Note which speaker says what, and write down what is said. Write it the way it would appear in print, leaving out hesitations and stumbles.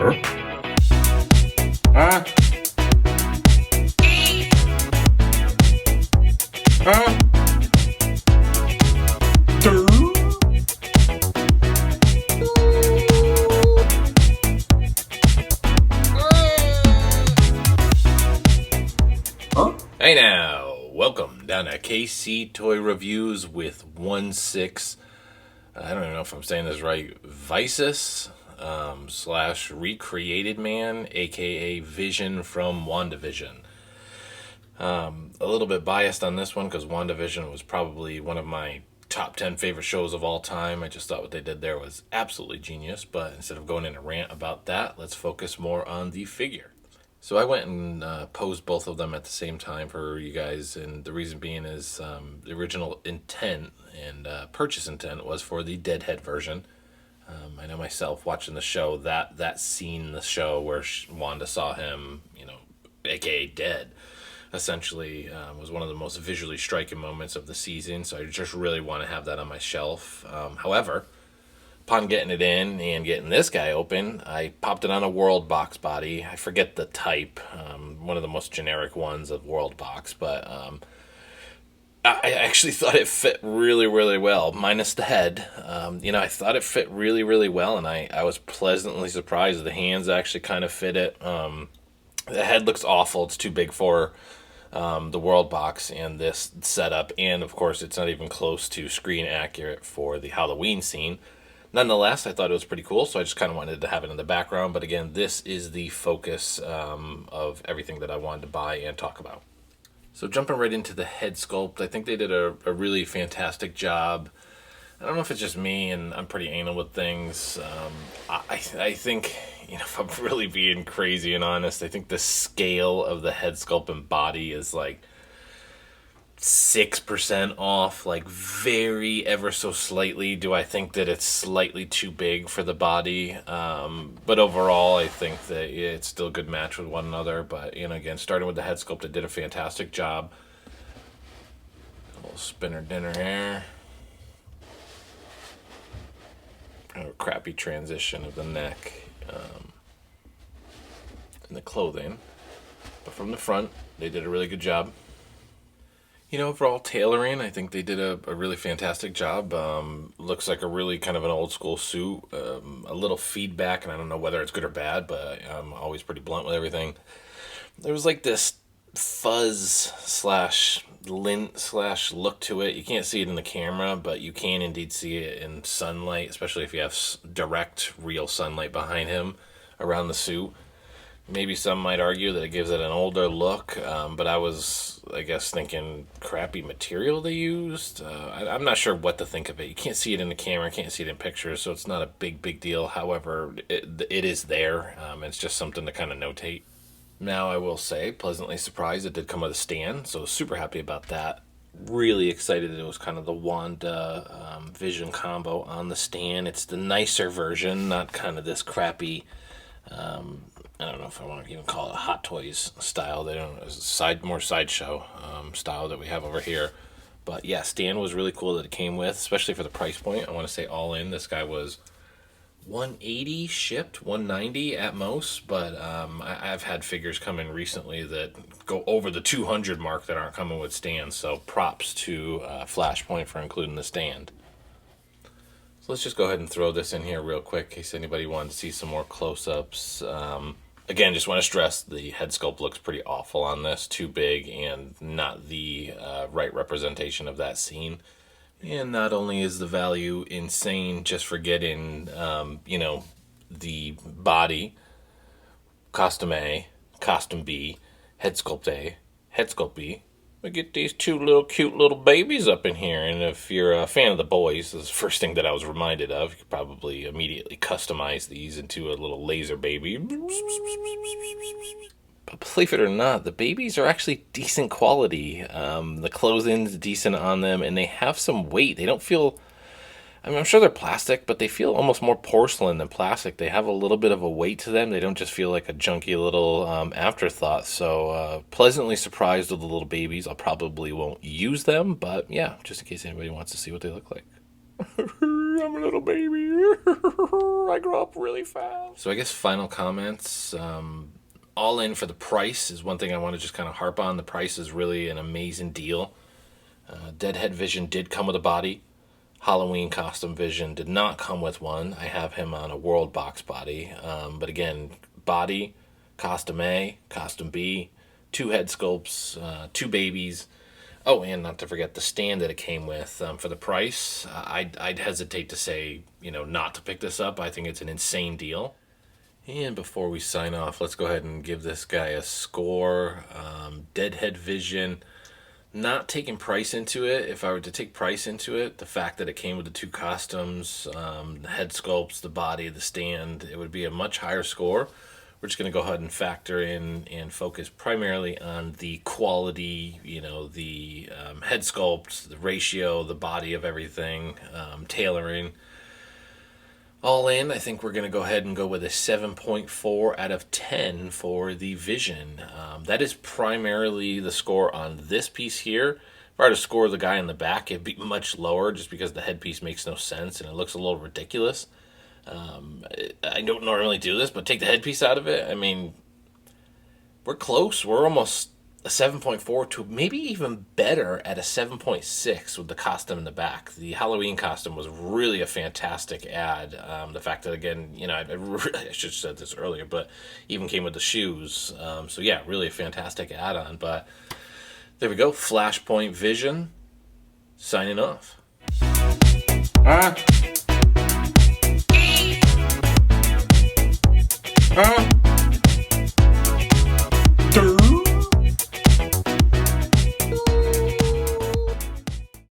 Speaker 1: Huh? Huh? Hey now, welcome down to KC Toy Reviews with 1/6. I don't even know if I'm saying this right. Visus slash Recreated Man, aka Vision from WandaVision. A little bit biased on this one because WandaVision was probably one of my top 10 favorite shows of all time. I just thought what they did there was absolutely genius. But instead of going in a rant about that, let's focus more on the figure. So I went and posed both of them at the same time for you guys, and the reason being is the original intent and purchase intent was for the Deadhead version. I know myself watching the show, that scene in the show where Wanda saw him, aka dead, essentially was one of the most visually striking moments of the season, so I just really want to have that on my shelf. However, upon getting it in and getting this guy open, I popped it on a World Box body. I forget the type, one of the most generic ones of World Box, but I actually thought it fit really, really well, minus the head. I thought it fit really, really well, and I was pleasantly surprised. The hands actually kind of fit it. The head looks awful. It's too big for the World Box and this setup, and of course it's not even close to screen accurate for the Halloween scene. Nonetheless, I thought it was pretty cool, so I just kind of wanted to have it in the background. But again, this is the focus of everything that I wanted to buy and talk about. So jumping right into the head sculpt, I think they did a really fantastic job. I don't know if it's just me, and I'm pretty anal with things. I think, if I'm really being crazy and honest, I think the scale of the head sculpt and body is like 6% off, like very ever so slightly. Do I think that it's slightly too big for the body? But overall, I think that it's still a good match with one another. But, again, starting with the head sculpt, it did a fantastic job. A little spinner dinner here. A crappy transition of the neck and the clothing. But from the front, they did a really good job. Overall tailoring, I think they did a really fantastic job. Looks like a really kind of an old school suit. A little feedback, and I don't know whether it's good or bad, but I'm always pretty blunt with everything. There was like this fuzz slash lint slash look to it. You can't see it in the camera, but you can indeed see it in sunlight, especially if you have direct, real sunlight behind him around the suit. Maybe some might argue that it gives it an older look, but I was, thinking crappy material they used. I'm not sure what to think of it. You can't see it in the camera, can't see it in pictures, so it's not a big deal. However, it is there. It's just something to kind of notate. Now, I will say, pleasantly surprised it did come with a stand, so super happy about that. Really excited that it was kind of the Wanda Vision combo on the stand. It's the nicer version, not kind of this crappy... I don't know if I want to even call it a Hot Toys style. They don't more sideshow style that we have over here. But yeah, stand was really cool that it came with, especially for the price point. I want to say all in, this guy was $180 shipped, $190 at most. But I've had figures come in recently that go over the $200 mark that aren't coming with stands. So props to Flashpoint for including the stand. So let's just go ahead and throw this in here real quick in case anybody wanted to see some more close-ups. Again, just want to stress the head sculpt looks pretty awful on this. Too big and not the right representation of that scene. And not only is the value insane just for getting, the body, costume A, costume B, head sculpt A, head sculpt B, we get these two cute little babies up in here. And if you're a fan of the boys, this is the first thing that I was reminded of. You could probably immediately customize these into a little laser baby. But believe it or not, the babies are actually decent quality. The clothing's decent on them, and they have some weight. They don't feel... I'm sure they're plastic, but they feel almost more porcelain than plastic. They have a little bit of a weight to them. They don't just feel like a junky little afterthought. So pleasantly surprised with the little babies. I probably won't use them, but yeah, just in case anybody wants to see what they look like. I'm a little baby. I grow up really fast. So I guess final comments. All in for the price is one thing I want to just kind of harp on. The price is really an amazing deal. Deadhead Vision did come with a body. Halloween costume Vision did not come with one. I have him on a World box body. But again, body, costume A, costume B, 2 head sculpts, 2 babies. Oh, and not to forget the stand that it came with. For the price, I'd hesitate to say, not to pick this up. I think it's an insane deal. And before we sign off, let's go ahead and give this guy a score. Deadhead Vision, not taking price into it. If I were to take price into it, the fact that it came with the 2 costumes, the head sculpts, the body, the stand, it would be a much higher score. We're just going to go ahead and factor in and focus primarily on the quality, the head sculpt, the ratio, the body of everything, tailoring. All in, I think we're going to go ahead and go with a 7.4 out of 10 for the Vision. That is primarily the score on this piece here. If I were to score the guy in the back, it'd be much lower just because the headpiece makes no sense and it looks a little ridiculous. I don't normally do this, but take the headpiece out of it. I mean, we're close. We're almost a 7.4 to maybe even better at a 7.6 with the costume in the back. The Halloween costume was really a fantastic add. The fact that, again, I should have said this earlier, but even came with the shoes. So yeah, really a fantastic add-on. But there we go. Flashpoint Vision signing off.
Speaker 2: Huh?